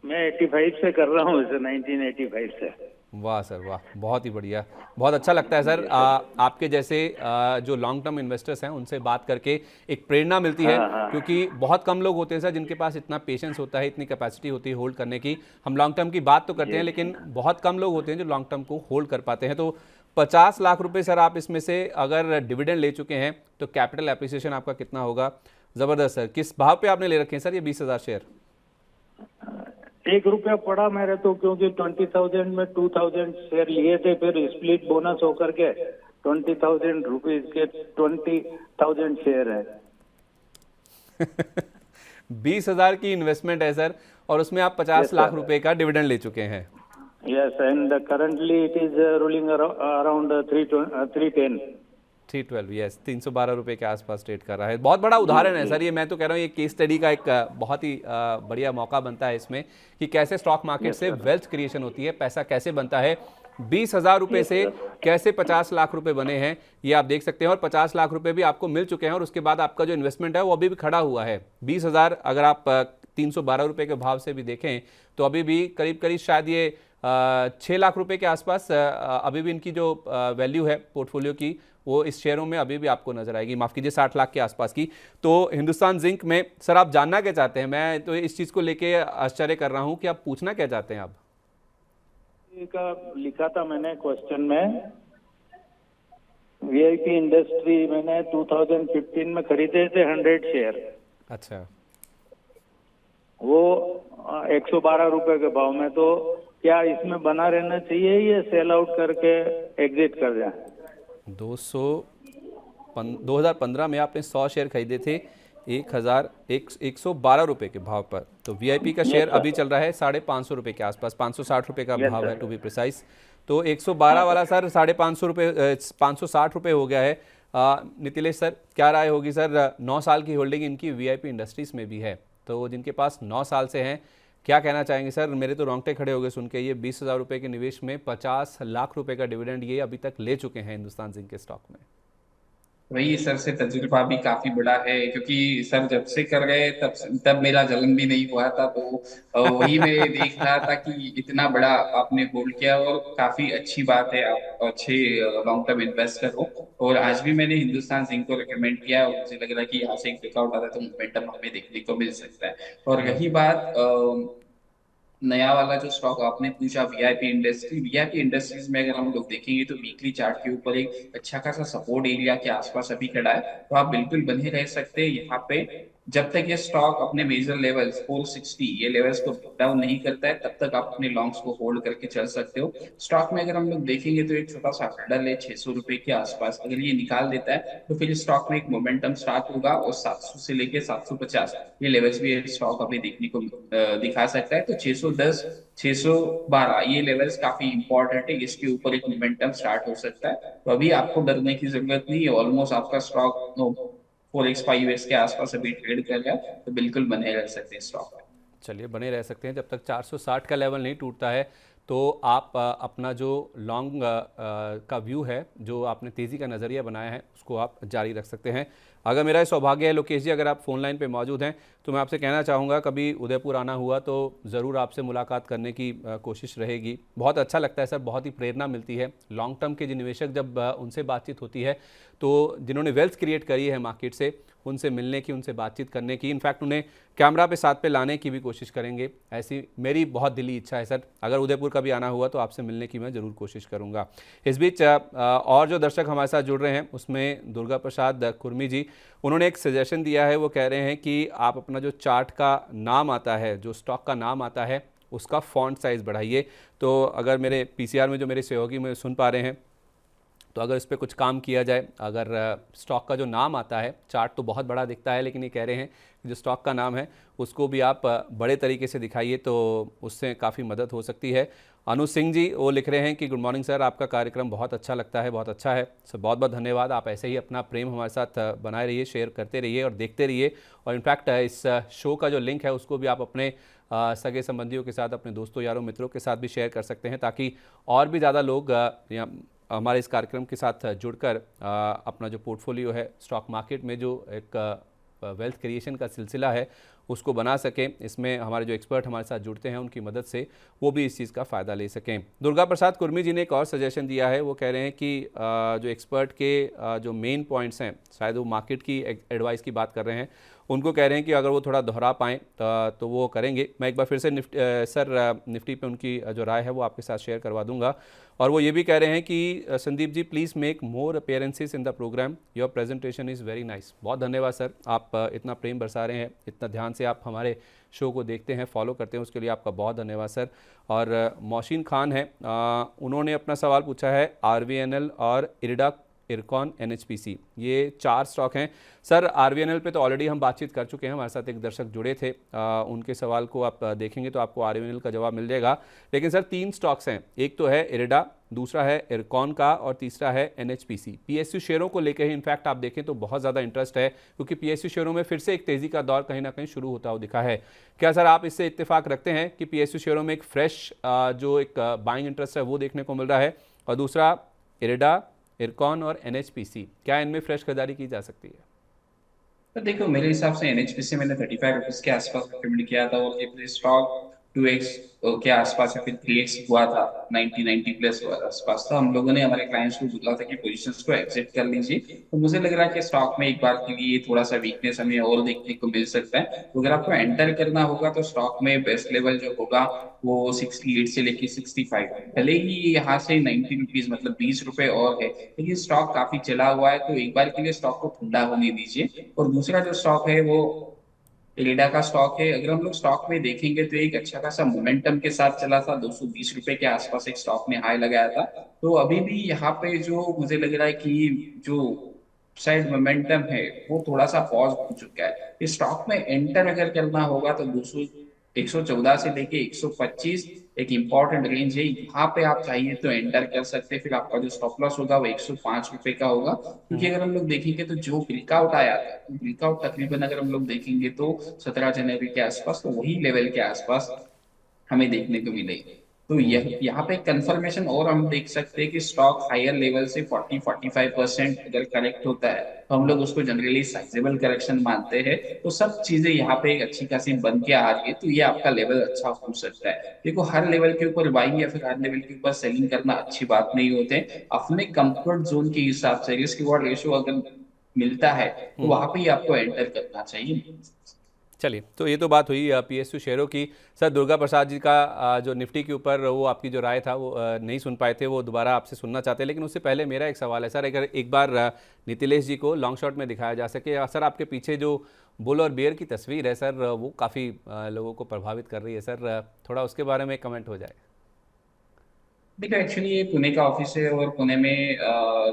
मैं 85 से कर रहा हूँ इसे, 1985 से। वाह सर वाह, बहुत ही बढ़िया, बहुत अच्छा लगता है सर। आपके जैसे जो लॉन्ग टर्म इन्वेस्टर्स हैं उनसे बात करके एक प्रेरणा मिलती है, हाँ हाँ क्योंकि बहुत कम लोग होते हैं सर जिनके पास इतना पेशेंस होता है, इतनी कैपेसिटी होती है होल्ड करने की। हम लॉन्ग टर्म की बात तो करते हैं लेकिन बहुत कम लोग होते हैं जो लॉन्ग टर्म को होल्ड कर पाते हैं। तो 50 लाख रुपए सर आप इसमें से अगर डिविडेंड ले चुके हैं तो कैपिटल एप्रिसिएशन आपका कितना होगा? ज़बरदस्त सर। किस भाव पे आपने ले रखे हैं सर ये 20,000 शेयर? 1 रुपया पड़ा मेरे तो, क्योंकि 20,000 में 2,000 शेयर लिए थे, फिर स्प्लिट बोनस होकर के 20,000 रुपीज के 20,000 शेयर है। 20,000 की इन्वेस्टमेंट है सर और उसमें आप 50 लाख रुपए का डिविडेंड ले चुके हैं। Yes, and currently it is ruling around 310। 312, yes, 312 रुपए के आसपास ट्रेड कर रहा है। बहुत बड़ा उदाहरण है सर ये। मैं तो कह रहा हूँ ये केस स्टडी का एक बहुत ही बढ़िया मौका बनता है इसमें कि कैसे स्टॉक मार्केट से वेल्थ क्रिएशन होती है, पैसा कैसे बनता है। 20,000 रुपए से कैसे 50 लाख रुपए बने हैं ये आप देख सकते हैं, और 50 लाख रुपए भी आपको मिल चुके हैं और उसके बाद आपका जो इन्वेस्टमेंट है वो अभी भी खड़ा हुआ है। 20,000 अगर आप 312 रुपए के भाव से भी देखें तो अभी भी करीब करीब शायद ये 6 लाख रुपए के आसपास अभी भी इनकी जो वैल्यू है पोर्टफोलियो की वो इस शेयरों में अभी भी आपको नजर आएगी। माफ कीजिए 60 लाख के आसपास की। तो हिंदुस्तान जिंक में सर आप जानना क्या चाहते हैं? मैं तो इस चीज को लेके आश्चर्य कर रहा हूं कि आप पूछना क्या चाहते हैं आप? का लिखा था मैंने क्वेश्चन में, वीआईपी इंडस्ट्री मैंने 2015 में खरीदे थे 100 शेयर। अच्छा, वो 112 रुपए के भाव में, तो क्या इसमें बना रहना चाहिए या सेल आउट करके एग्जिट कर जाए? 2015 में आपने 100 शेयर खरीदे थे 112 रुपए के भाव पर। तो वीआईपी का शेयर अभी चल रहा है 550 रुपए के आसपास, 560 रुपए का भाव है टू बी प्रिसाइज। तो 112 वाला सर 550 रुपए 560 रुपए हो गया है। नीतिलेश सर क्या राय होगी सर? 9 साल की होल्डिंग इनकी वीआईपी इंडस्ट्रीज में भी है, तो जिनके पास 9 साल से हैं क्या कहना चाहेंगे सर? मेरे तो रोंगटे खड़े हो गए सुन के। ये 20,000 रुपए के निवेश में 50 लाख रुपए का डिविडेंड ये अभी तक ले चुके हैं हिंदुस्तान जिंक के स्टॉक में। वही सर से तजुर्बा भी काफी बड़ा है, क्योंकि सर जब से कर गए तब मेरा जन्म भी नहीं हुआ था। तो वही मैं देख रहा था कि इतना बड़ा आपने होल्ड किया, और काफी अच्छी बात है, आप अच्छे लॉन्ग टर्म इन्वेस्टर हो। और आज भी मैंने हिंदुस्तान जिंक को रिकमेंड किया और मुझे लग रहा है कि यहाँ से एक ब्रेकआउट आता है तो मोमेंटम हमें देखने को मिल सकता है। और रही बात नया वाला जो स्टॉक आपने पूछा, वीआईपी इंडस्ट्रीज में अगर हम लोग देखेंगे तो वीकली चार्ट के ऊपर एक अच्छा खासा सपोर्ट एरिया के आसपास अभी खड़ा है। तो आप बिल्कुल बने रह सकते हैं यहाँ पे, जब तक ये स्टॉक अपने मेजर लेवल्स 460 ये लेवल्स को डाउन नहीं करता है तब तक आप अपने लॉन्ग्स को होल्ड करके चल सकते हो। स्टॉक में अगर हम लोग देखेंगे तो एक छोटा सा हर्डल है 600 रुपए के आसपास, अगर ये निकाल देता है तो फिर स्टॉक में एक मोमेंटम स्टार्ट होगा और 700 से लेके 750 ये लेवल्स भी स्टॉक अभी देखने को दिखा सकता है। तो 610 612 ये लेवल्स काफी इंपॉर्टेंट है, इसके ऊपर एक मोमेंटम स्टार्ट हो सकता है। तो अभी आपको डरने की जरूरत नहीं है, ऑलमोस्ट आपका स्टॉक 4x 5x के आसपास अभी ट्रेड कर रहा है, तो बिल्कुल बने रह सकते हैं स्टॉक में। चलिए बने रह सकते हैं जब तक 460 का लेवल नहीं टूटता है। तो आप अपना जो लॉन्ग का व्यू है, जो आपने तेज़ी का नज़रिया बनाया है, उसको आप जारी रख सकते हैं। अगर मेरा सौभाग्य है लोकेश जी, अगर आप फ़ोन लाइन पे मौजूद हैं तो मैं आपसे कहना चाहूँगा कभी उदयपुर आना हुआ तो ज़रूर आपसे मुलाकात करने की कोशिश रहेगी। बहुत अच्छा लगता है सर, बहुत ही प्रेरणा मिलती है। लॉन्ग टर्म के जो निवेशक जब उनसे बातचीत होती है तो जिन्होंने वेल्थ क्रिएट करी है मार्केट से, उनसे मिलने की, उनसे बातचीत करने की, इनफैक्ट उन्हें कैमरा पे साथ पे लाने की भी कोशिश करेंगे। ऐसी मेरी बहुत दिली इच्छा है सर। अगर उदयपुर कभी आना हुआ तो आपसे मिलने की मैं ज़रूर कोशिश करूँगा। इस बीच और जो दर्शक हमारे साथ जुड़ रहे हैं उसमें दुर्गा प्रसाद कुर्मी जी, उन्होंने एक सजेशन दिया है। वो कह रहे हैं कि आप अपना जो चार्ट का नाम आता है, जो स्टॉक का नाम आता है, उसका फॉन्ट साइज़ बढ़ाइए। तो अगर मेरे पीसीआर में जो मेरे सहयोगी में सुन पा रहे हैं तो अगर इस पर कुछ काम किया जाए, अगर स्टॉक का जो नाम आता है, चार्ट तो बहुत बड़ा दिखता है लेकिन ये कह रहे हैं कि जो स्टॉक का नाम है उसको भी आप बड़े तरीके से दिखाइए तो उससे काफ़ी मदद हो सकती है। अनु सिंह जी वो लिख रहे हैं कि गुड मॉर्निंग सर, आपका कार्यक्रम बहुत अच्छा लगता है, बहुत अच्छा है सर, बहुत बहुत धन्यवाद। आप ऐसे ही अपना प्रेम हमारे साथ बनाए रहिए, शेयर करते रहिए और देखते रहिए। और इनफैक्ट इस शो का जो लिंक है उसको भी आप अपने सगे संबंधियों के साथ, अपने दोस्तों यारों मित्रों के साथ भी शेयर कर सकते हैं, ताकि और भी ज़्यादा लोग हमारे इस कार्यक्रम के साथ जुड़कर अपना जो पोर्टफोलियो है स्टॉक मार्केट में, जो एक वेल्थ क्रिएशन का सिलसिला है उसको बना सकें, इसमें हमारे जो एक्सपर्ट हमारे साथ जुड़ते हैं उनकी मदद से वो भी इस चीज़ का फ़ायदा ले सकें। दुर्गा प्रसाद कुर्मी जी ने एक और सजेशन दिया है, वो कह रहे हैं कि जो एक्सपर्ट के जो मेन पॉइंट्स हैं, शायद वो मार्केट की एडवाइस की बात कर रहे हैं, उनको कह रहे हैं कि अगर वो थोड़ा दोहरा पाएँ तो वो करेंगे। मैं एक बार फिर से निफ्टी पे उनकी जो राय है वो आपके साथ शेयर करवा दूंगा। और वो ये भी कह रहे हैं कि Sandeep ji please make more appearances in the program, your presentation is very nice. बहुत धन्यवाद सर, आप इतना प्रेम बरसा रहे हैं, इतना ध्यान से आप हमारे शो को देखते हैं, फॉलो करते हैं, उसके लिए आपका बहुत धन्यवाद सर। और मोहसिन खान है, उन्होंने अपना सवाल पूछा है RVNL और इरडा, इरकॉन, NHPC, ये 4 स्टॉक हैं सर। RVNL पे तो ऑलरेडी हम बातचीत कर चुके हैं, हमारे साथ एक दर्शक जुड़े थे, उनके सवाल को आप देखेंगे तो आपको RVNL का जवाब मिल जाएगा। लेकिन सर 3 स्टॉक्स हैं, एक तो है इरडा, दूसरा है इरकॉन का और तीसरा है NHPC। PSU शेयरों को लेकर ही इनफैक्ट आप देखें तो बहुत ज़्यादा इंटरेस्ट है, क्योंकि PSU शेयरों में फिर से एक तेज़ी का दौर कहीं ना कहीं शुरू होता हुआ दिखा है। क्या सर आप इससे इत्तेफाक रखते हैं कि PSU शेयरों में एक फ्रेश जो एक बाइंग इंटरेस्ट है वो देखने को मिल रहा है? और दूसरा इरडा, इरकॉन और NHPC, क्या इनमें फ्रेश खरीदारी की जा सकती है? तो देखो मेरे हिसाब से NHPC मैंने 35 रुपीज के आसपास रिकमेंड किया था, और ये स्टॉक 2x के आसपास या फिर 3x हुआ था, 90 प्लस आसपास था। हम लोगों ने हमारे क्लाइंट्स को बोला था कि पोजीशंस को एग्जिट कर लीजिए। तो मुझे लग रहा है कि स्टॉक में एक बार के लिए थोड़ा सा वीकनेस हमें और देखने को मिल सकता है। तो अगर आपको एंटर करना होगा तो स्टॉक में बेस्ट लेवल जो होगा वो 68 से लेके 65, भले ही यहाँ से 90 रुपीज मतलब 20 रुपए और है, लेकिन स्टॉक काफी चला हुआ है, तो एक बार के लिए स्टॉक को ठंडा होने दीजिए। और दूसरा जो स्टॉक है वो इरेडा का स्टॉक है। अगर हम लोग स्टॉक में देखेंगे तो एक अच्छा खासा मोमेंटम के साथ चला था, 220 रुपए के आसपास एक स्टॉक ने हाई लगाया था। तो अभी भी यहाँ पे जो मुझे लग रहा है कि जो साइड मोमेंटम है वो थोड़ा सा पॉज हो चुका है। इस स्टॉक में एंटर अगर करना होगा तो 114 से लेके 125 एक इंपॉर्टेंट रेंज है, यहाँ पे आप चाहिए तो एंटर कर सकते हैं। फिर आपका जो स्टॉप लॉस होगा वो 105 रुपए का होगा, क्योंकि अगर हम लोग देखेंगे तो जो ब्रेकआउट आया था, ब्रेकआउट तकरीबन अगर हम लोग देखेंगे तो 17 जनवरी के आसपास, तो वही लेवल के आसपास हमें देखने को मिलेगी। तो यह यहाँ पे कंफर्मेशन और हम देख सकते हैं कि स्टॉक हायर लेवल से 40-45% अगर करेक्ट होता है तो हम लोग उसको जनरली साइजेबल करेक्शन मानते हैं। तो सब चीजें यहाँ पे एक अच्छी खासी बन के आ रही है, तो ये आपका लेवल अच्छा हो सकता है। देखो हर लेवल के ऊपर बाइंग या फिर हर लेवल के ऊपर सेलिंग करना अच्छी बात नहीं होते। अपने कंफर्ट जोन के हिसाब से रिस्क रिवॉर्ड रेशियो अगर मिलता है तो वहां पे ही आपको एंटर करना चाहिए। चलिए, तो ये तो बात हुई PSU शेयरों की। सर दुर्गा प्रसाद जी का जो निफ्टी के ऊपर वो आपकी जो राय था वो नहीं सुन पाए थे, वो दोबारा आपसे सुनना चाहते हैं। लेकिन उससे पहले मेरा एक सवाल है सर, अगर एक बार नीतिलेश जी को लॉन्ग शॉट में दिखाया जा सके। सर आपके पीछे जो बुल और बेयर की तस्वीर है सर, वो काफ़ी लोगों को प्रभावित कर रही है सर, थोड़ा उसके बारे में कमेंट हो जाए। देखो एक्चुअली ये पुणे का ऑफिस है और पुणे में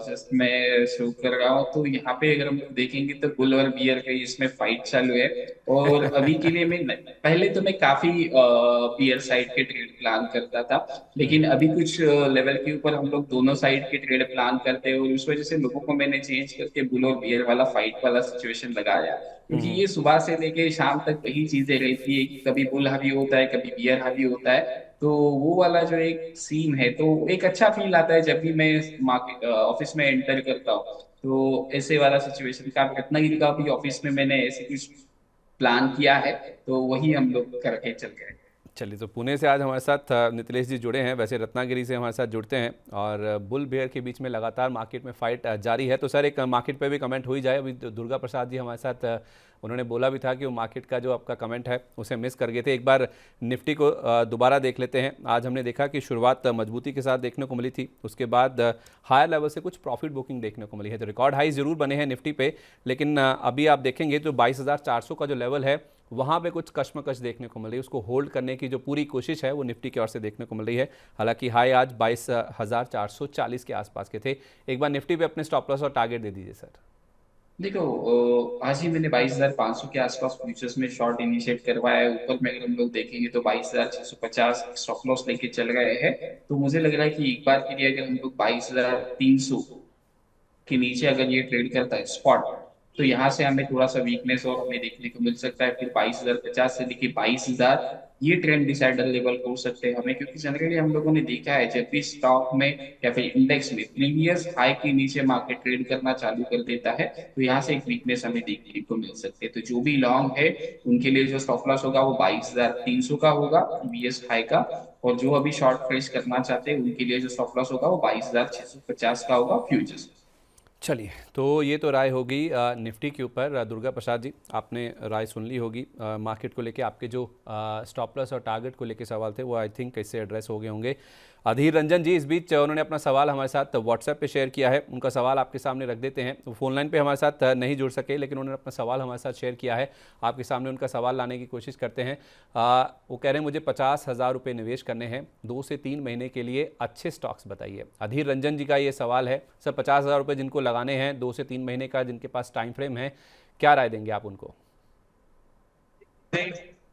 जस्ट मैं शो कर रहा हूँ। तो यहाँ पे अगर हम लोग देखेंगे तो बुल और बियर का इसमें फाइट चालू है। और अभी के लिए मैं पहले तो मैं काफी बियर साइड के ट्रेड प्लान करता था, लेकिन अभी कुछ लेवल के ऊपर हम लोग दोनों साइड के ट्रेड प्लान करते हैं, और उस वजह से लोगों को मैंने चेंज करके बुल और बियर वाला फाइट वाला सिचुएशन लगाया। क्योंकि ये सुबह से लेके शाम तक वही चीजें रहती है कि कभी बुल हावी होता है, कभी बियर हावी होता है। तो वो वाला जो एक सीन है, तो एक अच्छा फील आता है जब भी मैं मार्केट ऑफिस में एंटर करता हूँ। तो ऐसे वाला सिचुएशन का रत्नागिरी का भी ऑफिस में मैंने ऐसे कुछ प्लान किया है, तो वही हम लोग करके चल गए। चलिए, तो पुणे से आज हमारे साथ नीतिलेश जी जुड़े हैं, वैसे रत्नागिरी से हमारे साथ जुड़ते हैं, और बुल बेयर के बीच में लगातार मार्केट में फाइट जारी है। तो सर एक मार्केट पे भी कमेंट हो ही जाए। अभी दुर्गा प्रसाद जी हमारे साथ, उन्होंने बोला भी था कि वो मार्केट का जो आपका कमेंट है उसे मिस कर गए थे। एक बार निफ्टी को दोबारा देख लेते हैं। आज हमने देखा कि शुरुआत मजबूती के साथ देखने को मिली थी, उसके बाद हायर लेवल से कुछ प्रॉफिट बुकिंग देखने को मिली है। तो रिकॉर्ड हाई ज़रूर बने हैं निफ्टी पे, लेकिन अभी आप देखेंगे तो 22,400 का जो लेवल है वहाँ पे कुछ कश्मकश देखने को मिल रही है। उसको होल्ड करने की जो पूरी कोशिश है वो निफ्टी की ओर से देखने को मिल रही है। हालांकि हाई आज 22,440 के आसपास के थे। एक बार निफ्टी पे अपने स्टॉप लॉस और टारगेट दे दीजिए सर। देखो आज ही मैंने 22,500 के आसपास फ्यूचर्स में शॉर्ट इनिशिएट करवाया है। ऊपर में अगर हम लोग देखेंगे तो 22,650 स्टॉप लॉस लेके चल गए हैं। तो मुझे लग रहा है कि एक बार के लिए अगर हम लोग 22,300 के नीचे अगर ये ट्रेड करता है स्पॉट, तो यहाँ से हमें थोड़ा सा वीकनेस और हमें देखने को मिल सकता है। फिर 22,050 से लेके 22,000 ये ट्रेंड डिसाइडर लेवल हो सकते हैं हमें, क्योंकि जनरली हम लोगों ने देखा है जब भी स्टॉक में या फिर इंडेक्स में प्रीवियस हाई के नीचे मार्केट ट्रेड करना चालू कर देता है तो यहाँ से एक वीकनेस हमें देखने को मिल सकती है। तो जो भी लॉन्ग है उनके लिए जो स्टॉप लॉस होगा वो 22,300 का होगा प्रीवियस हाई का, और जो अभी शॉर्ट फ्रेश करना चाहते हैं उनके लिए जो स्टॉप लॉस होगा वो 22,650 का होगा फ्यूचर्स। चलिए, तो ये तो राय होगी निफ्टी के ऊपर। दुर्गा प्रसाद जी, आपने राय सुन ली होगी मार्केट को लेके। आपके जो स्टॉप लॉस और टारगेट को लेके सवाल थे वो आई थिंक इससे एड्रेस हो गए होंगे। अधीर रंजन जी इस बीच उन्होंने अपना सवाल हमारे साथ व्हाट्सएप पे शेयर किया है, उनका सवाल आपके सामने रख देते हैं। वो फ़ोन लाइन पे हमारे साथ नहीं जुड़ सके, लेकिन उन्होंने अपना सवाल हमारे साथ शेयर किया है। आपके सामने उनका सवाल लाने की कोशिश करते हैं। वो कह रहे हैं मुझे 50,000 रुपये निवेश करने हैं, 2 से 3 महीने के लिए अच्छे स्टॉक्स बताइए। अधीर रंजन जी का ये सवाल है। सर 50,000 रुपये जिनको लगाने हैं 2 से 3 महीने का, जिनके पास टाइम फ्रेम है, क्या राय देंगे आप उनको?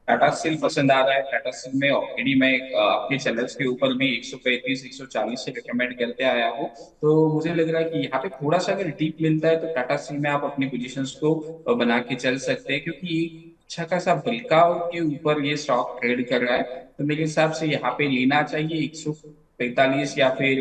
टाटा स्टील पसंद आ रहा है। टाटा स्टील में ऑलरेडी मैं अपने चैनल्स के ऊपर भी 135 140 से रिकमेंड करते आया हूँ। तो मुझे लग रहा है कि यहाँ पे थोड़ा सा अगर डीप मिलता है तो टाटा स्टील में आप अपनी पोजीशंस को बना के चल सकते हैं, क्योंकि अच्छा खासा ब्रेकआउट के ऊपर ये स्टॉक ट्रेड कर रहा है। तो मेरे हिसाब से यहाँ पे लेना चाहिए 145 या फिर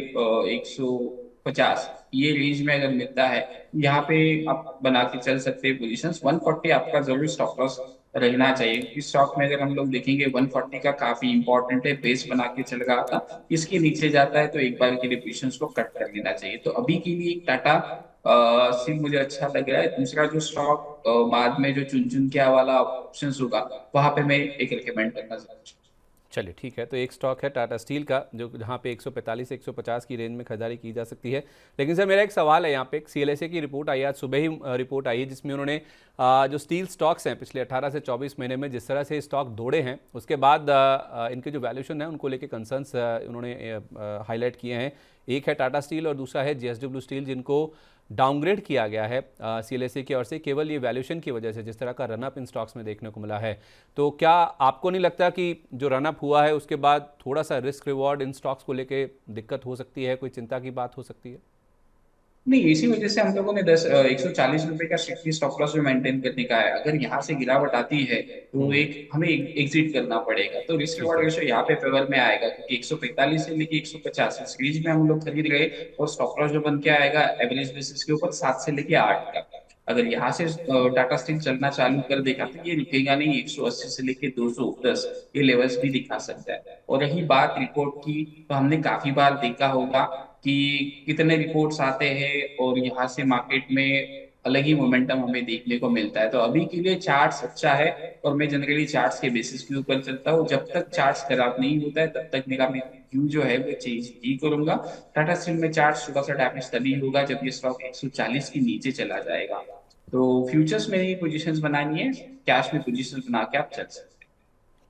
150 ये रेंज में अगर मिलता है यहाँ पे आप बना के चल सकते हैं पोजीशंस। 140 आपका जरूर स्टॉप लॉस रहना चाहिए, क्योंकि स्टॉक में अगर हम लोग देखेंगे 140 का काफी इंपॉर्टेंट है, बेस बना के चल रहा था। इसके नीचे जाता है तो एक बार के लिए पोजीशंस को कट कर लेना चाहिए। तो अभी के लिए टाटा स्टील मुझे अच्छा लग रहा है। दूसरा जो स्टॉक बाद में जो चुन चुन के वाला ऑप्शन होगा वहां पे मैं एक रिकमेंड करना चाहूंगा। चलिए ठीक है, तो एक स्टॉक है टाटा स्टील का जो जहाँ पे 145 से 150 की रेंज में खरीदारी की जा सकती है। लेकिन सर मेरा एक सवाल है, यहाँ पे एक CLSA की रिपोर्ट आई है, आज सुबह ही रिपोर्ट आई है, जिसमें उन्होंने जो स्टील स्टॉक्स हैं पिछले 18 से 24 महीने में जिस तरह से स्टॉक दौड़े हैं, उसके बाद इनके जो वैल्यूशन है उनको लेके कंसर्न्स उन्होंने हाईलाइट किए हैं। एक है टाटा स्टील और दूसरा है JSW स्टील, जिनको डाउनग्रेड किया गया है CLSA की ओर से केवल ये वैल्यूशन की वजह से, जिस तरह का रनअप इन स्टॉक्स में देखने को मिला है। तो क्या आपको नहीं लगता कि जो रनअप हुआ है उसके बाद थोड़ा सा रिस्क रिवॉर्ड इन स्टॉक्स को लेके दिक्कत हो सकती है, कोई चिंता की बात हो सकती है? नहीं, इसी वजह से हम लोगों ने 140 रुपए का स्ट्रिक्टली स्टॉप लॉस में मेंटेन करने का है। अगर यहाँ से गिरावट आती है तो एक हमें एग्जिट करना पड़ेगा, तो रिस्क ठीक रिवॉर्ड है। रेशियो यहाँ पे फेवर में आएगा, क्योंकि 145 से लेके 150 इस रेंज में हम लोग खरीद रहे और स्टॉप लॉस जो बन के आएगा एवरेज बेसिस के ऊपर 7 से लेके 8 का। अगर यहाँ से टाटा स्टील चलना चालू कर देगा तो ये रुकेगा नहीं, 180 से लेके 210 ये लेवल्स भी दिखा सकता है। और रही बात रिपोर्ट की, तो हमने काफी बार देखा होगा कि कितने रिपोर्ट्स आते हैं और यहाँ से मार्केट में अलग ही मोमेंटम हमें देखने को मिलता है। तो अभी के लिए चार्ट्स अच्छा है और मैं जनरली चार्ट्स के बेसिस के ऊपर चलता हूँ। जब तक चार्ट्स खराब नहीं होता है तब तक मेरा व्यू जो है वो चेंज नहीं करूंगा। टाटा स्टील में चार्ट्स थोड़ा सा डैमेज तभी होगा जब ये स्टॉक 140 के नीचे चला जाएगा। तो फ्यूचर्स में ही पोजीशंस बनानी है, कैश में पोजीशंस बना के आप चल सकते हैं।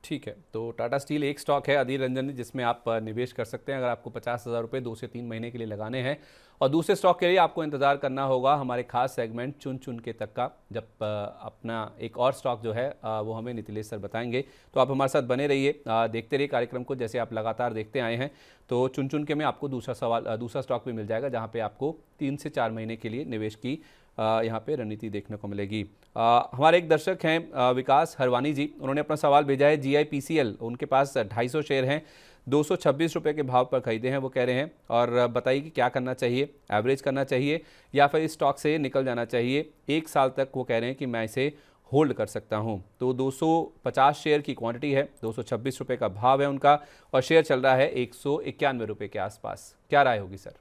ठीक है, तो टाटा स्टील एक स्टॉक है अधीर रंजन जी, जिसमें आप निवेश कर सकते हैं अगर आपको 50,000 रुपये 2 से 3 महीने के लिए लगाने हैं। और दूसरे स्टॉक के लिए आपको इंतजार करना होगा हमारे खास सेगमेंट चुन चुन के तक का, जब अपना एक और स्टॉक जो है वो हमें नीतिलेश सर बताएंगे। तो आप हमारे साथ बने रहिए, देखते रहिए कार्यक्रम को, जैसे आप लगातार देखते आए हैं। तो चुन चुन के में आपको दूसरा स्टॉक भी मिल जाएगा, जहाँ पे आपको 3 से 4 महीने के लिए निवेश की यहाँ पे रणनीति देखने को मिलेगी। हमारे एक दर्शक हैं विकास हरवानी जी, उन्होंने अपना सवाल भेजा है। GIPCL, उनके पास 250 शेयर हैं, 226 रुपये के भाव पर खरीदे हैं वो कह रहे हैं, और बताइए कि क्या करना चाहिए, एवरेज करना चाहिए या फिर इस स्टॉक से निकल जाना चाहिए। 1 साल तक वो कह रहे हैं कि मैं इसे होल्ड कर सकता हूं। तो 250 शेयर की क्वांटिटी है, 226 रुपये का भाव है उनका, और शेयर चल रहा है 191 रुपये के आसपास। क्या राय होगी सर?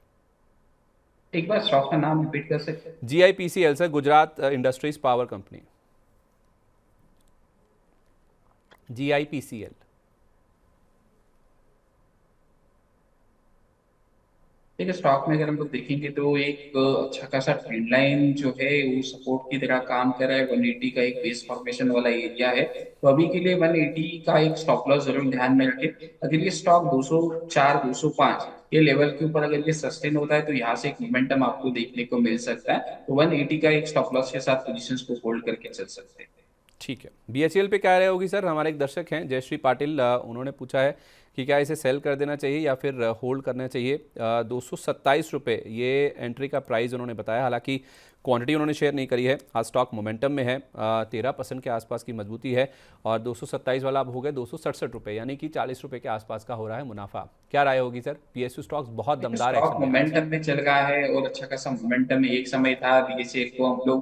एक बार स्टॉक का नाम रिपीट कर सकते हैं? GIPCL sir, Gujarat industries power company, GIPCL। देखिए, स्टॉक में अगर हम लोग देखेंगे तो एक अच्छा खासा ट्रेंड लाइन जो है वो सपोर्ट की तरह काम कर रहा है। 180 का एक बेस फॉर्मेशन वाला एरिया है, तो अभी के लिए 180 का एक स्टॉप लॉस जरूर ध्यान में रखें। अगर ये स्टॉक 204 205 ये लेवल के ऊपर अगर ये सस्टेन होता है तो यहाँ से एक मोमेंटम आपको देखने को मिल सकता है। तो 180 का एक स्टॉप लॉस के साथ पोजीशंस को होल्ड करके चल सकते हैं। ठीक है, BHEL पे क्या राय होगी सर? हमारे एक दर्शक हैं जयश्री पाटिल, उन्होंने पूछा है कि क्या इसे सेल कर देना चाहिए या फिर होल्ड करना चाहिए। 227 रुपये ये एंट्री का प्राइस उन्होंने बताया। हालांकि क्वांटिटी उन्होंने शेयर नहीं करी है। आज स्टॉक मोमेंटम में है, 13% के आसपास की मजबूती है और 227 वाला अब हो गए 267 रुपये, यानी कि 40 रुपये के आसपास का हो रहा है मुनाफा। क्या राय होगी सर? पीएसयू स्टॉक्स बहुत दमदार स्टॉक एक्शन में है। मोमेंटम में चल रहा है और अच्छा खासा मोमेंटम है। एक समय था बीएसए को हम लोग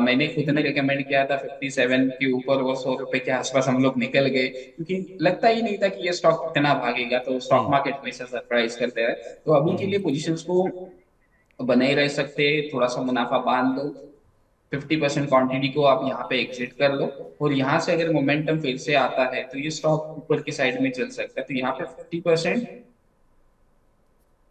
मैंने खुद ने रिकमेंड किया था 57 के ऊपर और 100 रुपए के आसपास हम लोग निकल गए, क्योंकि लगता ही नहीं था कि ये स्टॉक इतना भागेगा। तो स्टॉक मार्केट हमेशा सरप्राइज करते हैं। तो अभी के लिए पोजीशंस को बनाए रह सकते हैं, थोड़ा सा मुनाफा बांध लो, 50% क्वांटिटी को आप यहाँ पे एग्जिट कर लो और यहाँ से अगर मोमेंटम फिर से आता है तो ये स्टॉक ऊपर की साइड में चल सकता है। तो यहाँ पे 50%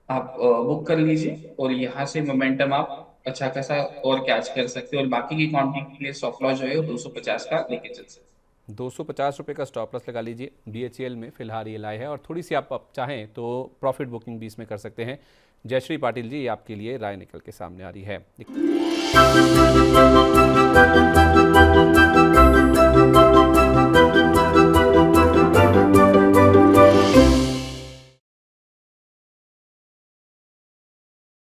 आप बुक कर लीजिए और यहाँ से मोमेंटम आप अच्छा खासा और कैच कर सकते हो और बाकी की क्वांटिटी के लिए स्टॉप लॉस जो है वो 250 का लेके चल सकते हैं। 250 रुपये का स्टॉप लॉस लगा लीजिए। BHEL में फिलहाल ये लाए है और थोड़ी सी आप चाहें तो प्रॉफिट बुकिंग भी इसमें कर सकते हैं। जयश्री पाटिल जी, ये आपके लिए राय निकल के सामने आ रही है।